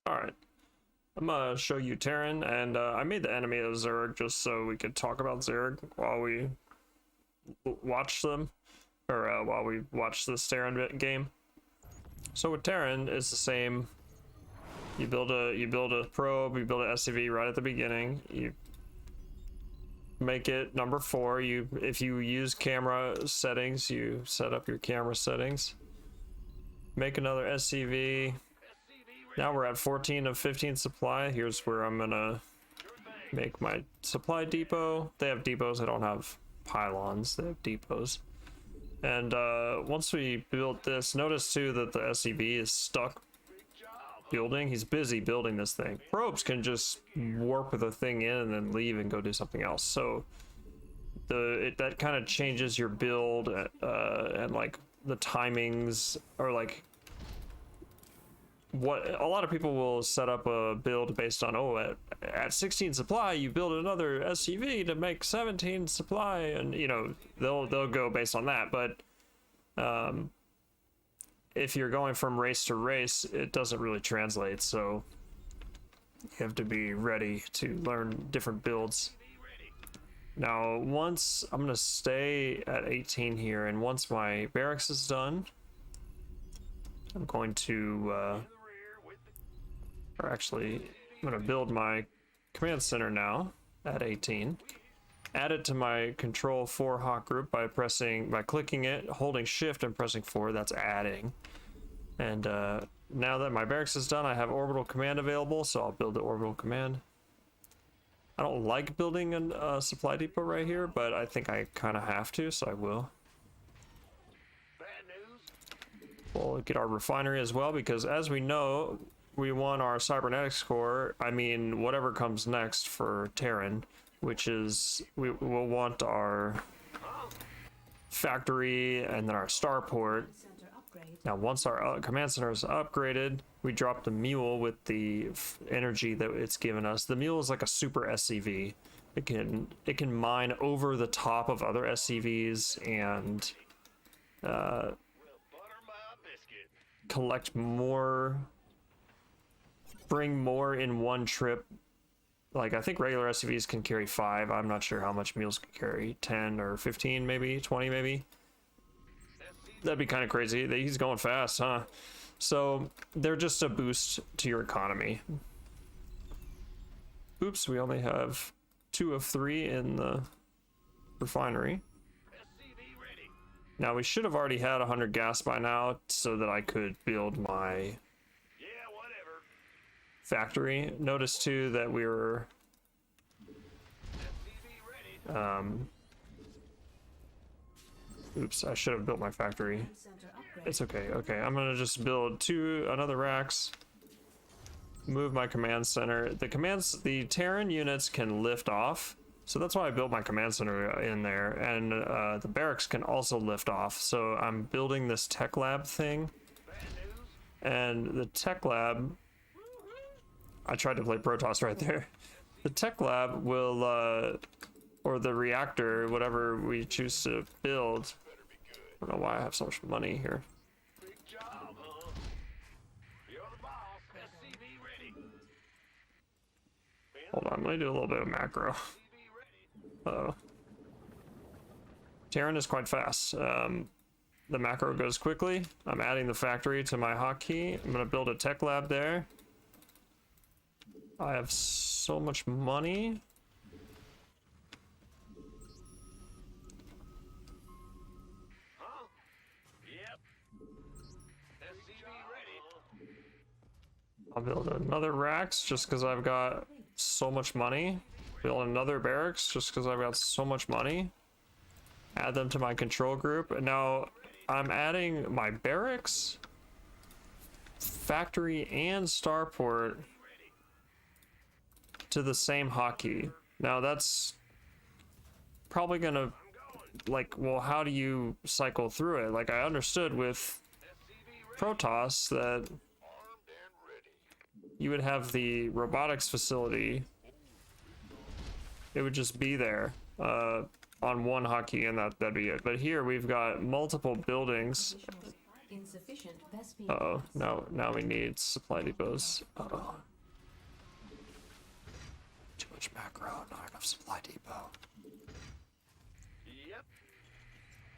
Alright, I'm gonna show you Terran, and I made the enemy of Zerg just so we could talk about Zerg while we watch them, or while we watch this Terran game. So with Terran, it's the same. You build a probe, you build an SCV right at the beginning. You make it number 4. If you use camera settings, you set up your camera settings. Make another SCV. Now we're at 14 of 15 supply. Here's where I'm gonna make my supply depot. They have depots, they don't have pylons, they have depots. And once we built this, notice too that the SCV is stuck building. He's busy building this thing. Probes can just warp the thing in and then leave and go do something else. So that kind of changes your build, and like the timings, or like what a lot of people will set up a build based on, oh, at 16 supply you build another SCV to make 17 supply, and you know they'll go based on that. But if you're going from race to race, it doesn't really translate, so you have to be ready to learn different builds. Now once I'm gonna stay at 18 here, and once my barracks is done, I'm going to or actually, I'm going to build my command center now at 18. Add it to my control 4 hawk group by clicking it, holding shift and pressing 4. That's adding. And now that my barracks is done, I have orbital command available, so I'll build the orbital command. I don't like building a supply depot right here, but I think I kind of have to, so I will. We'll get our refinery as well, because as we know, we want our cybernetics core. I mean, whatever comes next for Terran, which is we'll want our factory and then our starport. Now once our command center is upgraded, we drop the mule with the energy that it's given us. The mule is like a super SCV. It can mine over the top of other SCVs and collect more, bring more in one trip. Like, I think regular SCVs can carry 5. I'm not sure how much mules can carry. 10 or 15 maybe, 20 maybe. That'd be kind of crazy. He's going fast, huh? So they're just a boost to your economy. Oops, we only have 2 of 3 in the refinery. Now we should have already had 100 gas by now so that I could build my factory. Notice too that we were oops, I should have built my factory. It's okay. Okay, I'm gonna just build another racks, move my command center. The Terran units can lift off, so that's why I built my command center in there, and the barracks can also lift off. So I'm building this tech lab thing, and the tech lab, I tried to play Protoss right there. The tech lab will, or the reactor, whatever we choose to build. I don't know why I have so much money here. Hold on, let me do a little bit of macro. Uh-oh. Terran is quite fast. The macro goes quickly. I'm adding the factory to my hotkey. I'm gonna build a tech lab there. I have so much money. I'll build another racks just because I've got so much money. Build another barracks just because I've got so much money. Add them to my control group. And now I'm adding my barracks, factory, and starport to the same hotkey. Now that's probably gonna, like, well, how do you cycle through it? Like, I understood with Protoss that you would have the robotics facility, it would just be there on one hotkey and that'd be it. But here we've got multiple buildings Insufficient Vespine. Uh-oh, now we need supply depots. Uh-oh. Too much macro, not enough supply depot. Yep.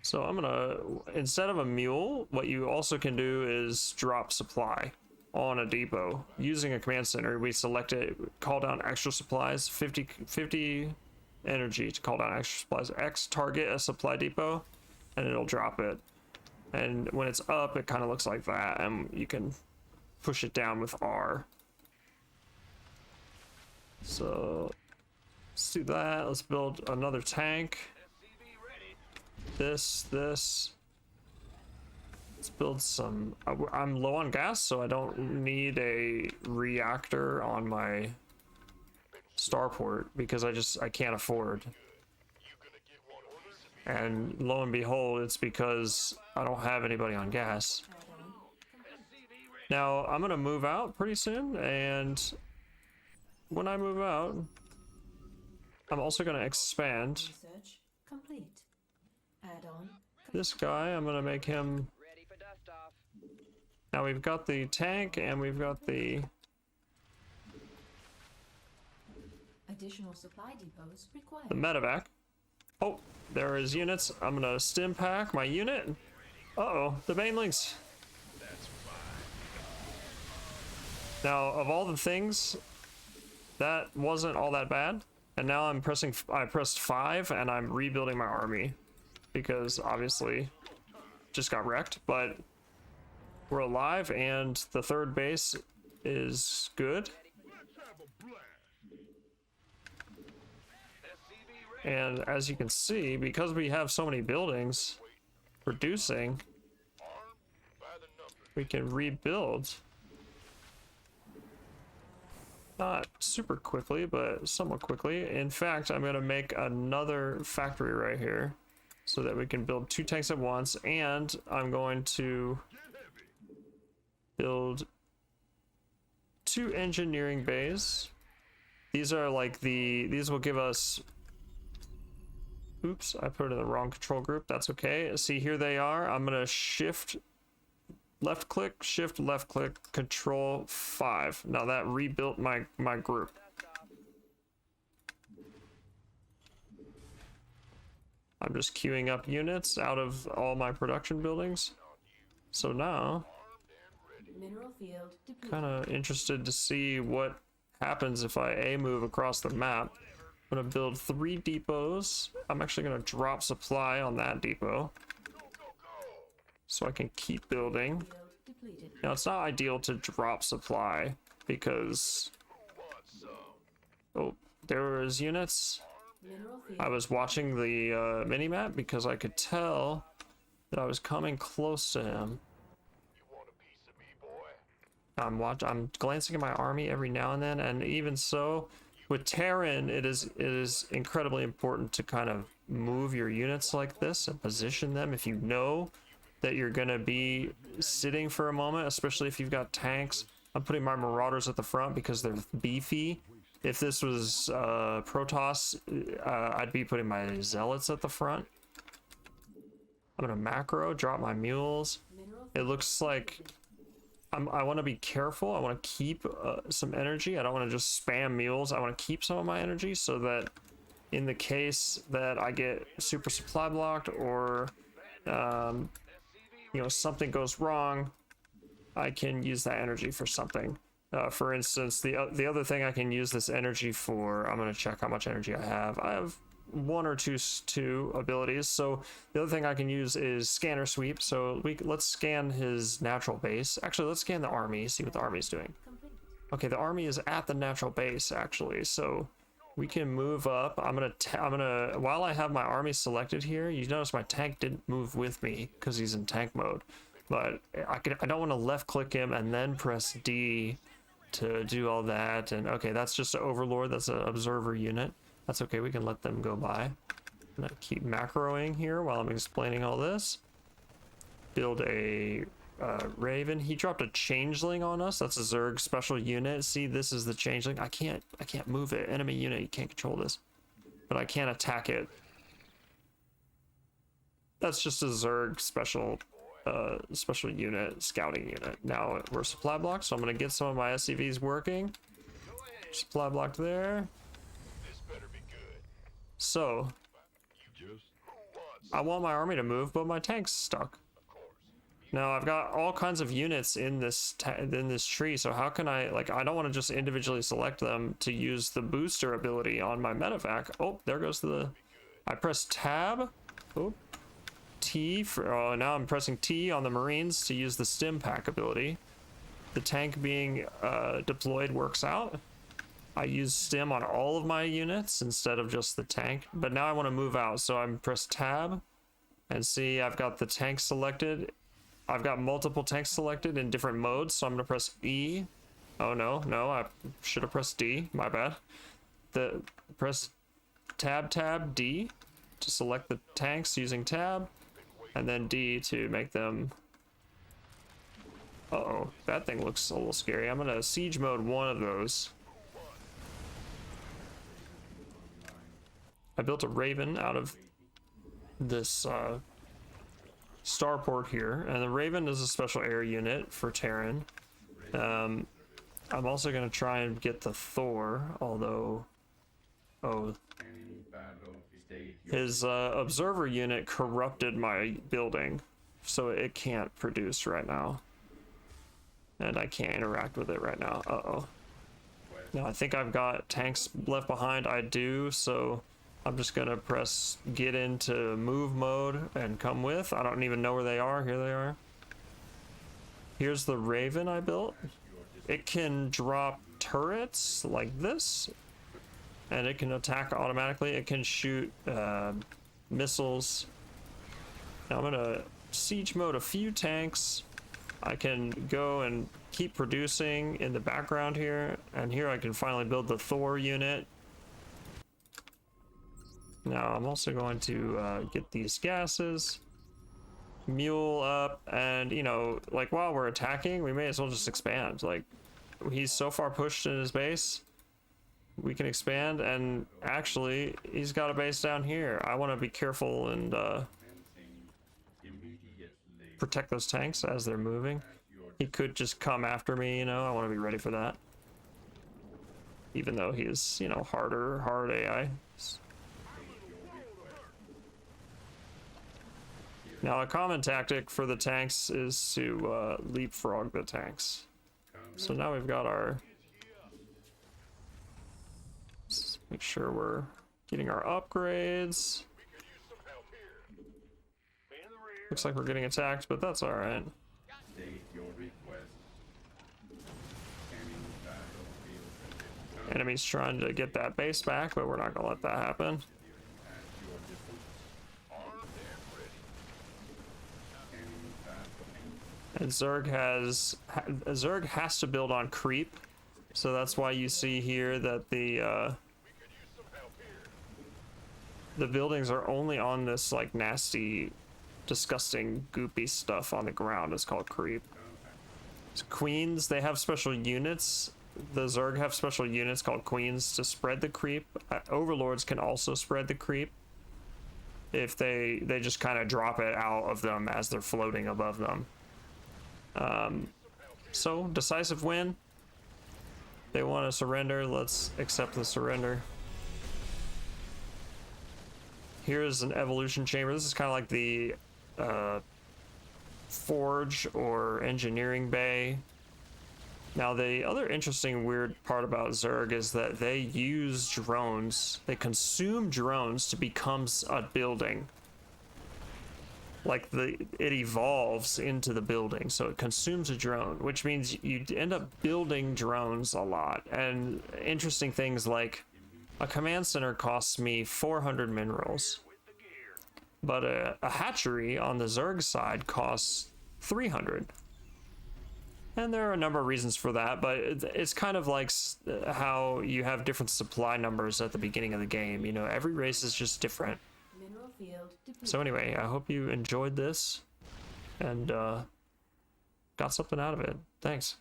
So I'm gonna, instead of a mule, what you also can do is drop supply on a depot. Using a command center, we select it, call down extra supplies, 50 energy to call down extra supplies. X target a supply depot, and it'll drop it. And when it's up, it kind of looks like that, and you can push it down with R. So let's do that. Let's build another tank. SCV ready. This. Let's build some. I'm low on gas, so I don't need a reactor on my starport because I can't afford. And lo and behold, it's because I don't have anybody on gas. Now I'm gonna move out pretty soon, and when I move out, I'm also gonna expand Research complete. Add-on. this guy. I'm gonna make him. Ready for dust off. Now we've got the tank and we've got the Additional supply depots required. medevac. Oh, there is units. I'm gonna stim pack my unit. Uh-oh, the banelings. Now, of all the things, that wasn't all that bad. And now I pressed 5 and I'm rebuilding my army. Because obviously, just got wrecked, but we're alive and the third base is good. And as you can see, because we have so many buildings producing, we can rebuild. Not super quickly, but somewhat quickly. In fact, I'm going to make another factory right here so that we can build 2 tanks at once, and I'm going to build 2 engineering bays. These are like these will give us. Oops, I put it in the wrong control group. That's okay. See, here they are. I'm gonna shift left click, shift left click, control 5. Now that rebuilt my group. I'm just queuing up units out of all my production buildings. So now, Mineral field depleted. kind of interested to see what happens if I move across the map. I'm gonna build 3 depots. I'm actually gonna drop supply on that depot so I can keep building. Field depleted. Now it's not ideal to drop supply because, oh, there was units. Mineral field. I was watching the mini-map because I could tell that I was coming close to him. I'm glancing at my army every now and then, and even so, with Terran, it is incredibly important to kind of move your units like this and position them if you know that you're gonna be sitting for a moment, especially if you've got tanks. I'm putting my Marauders at the front because they're beefy. If this was Protoss, I'd be putting my Zealots at the front. I'm gonna macro, drop my mules. Mineral It looks like I want to be careful. I want to keep some energy. I don't want to just spam mules. I want to keep some of my energy so that in the case that I get super supply blocked or you know, something goes wrong, I can use that energy for something. For instance, the other thing I can use this energy for, I'm going to check how much energy I have. I have 1 or 2 abilities. So the other thing I can use is scanner sweep. So let's scan his natural base. Actually, let's scan the army, see what the army is doing. complete. Okay, the army is at the natural base actually, so we can move up. I'm gonna while I have my army selected here, you notice my tank didn't move with me because he's in tank mode. But I don't want to left click him and then press D to do all that. And okay, that's just an overlord. That's an observer unit. That's okay. We can let them go by. I'm gonna keep macroing here while I'm explaining all this. Build a Raven. He dropped a changeling on us. That's a Zerg special unit. See, this is the changeling. I can't move it. Enemy unit, you can't control this. But I can attack it. That's just a Zerg special special unit, scouting unit. Now we're supply blocked, so I'm gonna get some of my SCVs working. Supply blocked there. This better be good. So Just I want my army to move, but my tank's stuck. Now I've got all kinds of units in this tree, so how can I, like, I don't want to just individually select them to use the booster ability on my medevac. Oh, there goes the, I press tab. Oh, T for, oh, now I'm pressing T on the Marines to use the stim pack ability. The tank being deployed works out. I use stim on all of my units instead of just the tank, but now I want to move out, so I'm press tab and see I've got the tank selected. I've got multiple tanks selected in different modes, so I'm gonna press E. Oh no, I should have pressed D, my bad. Press tab D to select the tanks using tab, and then D to make them. Uh-oh, that thing looks a little scary. I'm gonna siege mode one of those. I built a Raven out of this starport here, and the Raven is a special air unit for Terran. I'm also going to try and get the Thor, although his observer unit corrupted my building, so it can't produce right now, and I can't interact with it right now. Now I think I've got tanks left behind. I do, so I'm just gonna press get into move mode and come with. I don't even know where they are. Here they are. Here's the Raven I built. It can drop turrets like this, and it can attack automatically. It can shoot missiles. Now I'm gonna siege mode a few tanks. I can go and keep producing in the background here, and here I can finally build the Thor unit. Now I'm also going to get these gases, mule up, and you know, like while we're attacking, we may as well just expand. Like, he's so far pushed in his base, we can expand, and actually he's got a base down here. I want to be careful and protect those tanks as they're moving. He could just come after me, you know. I want to be ready for that, even though he is, you know, hard AI. Now, a common tactic for the tanks is to leapfrog the tanks. So now we've got our... Let's make sure we're getting our upgrades. Looks like we're getting attacked, but that's alright. Enemy's trying to get that base back, but we're not gonna let that happen. And Zerg has to build on creep, so that's why you see here that the buildings are only on this like nasty, disgusting, goopy stuff on the ground. It's called creep. Queens, they have special units. The Zerg have special units called queens to spread the creep. Overlords can also spread the creep if they just kind of drop it out of them as they're floating above them. So decisive win. They want to surrender. Let's accept the surrender. Here's an evolution chamber. This is kind of like the forge or engineering bay. Now, the other interesting weird part about Zerg is that they use drones. They consume drones to become a building. Like it evolves into the building, so it consumes a drone, which means you end up building drones a lot. And interesting things like a command center costs me 400 minerals, but a hatchery on the Zerg side costs 300. And there are a number of reasons for that, but it's kind of like how you have different supply numbers at the beginning of the game. You know, every race is just different. Mineral field depleted. So anyway, I hope you enjoyed this and got something out of it. Thanks.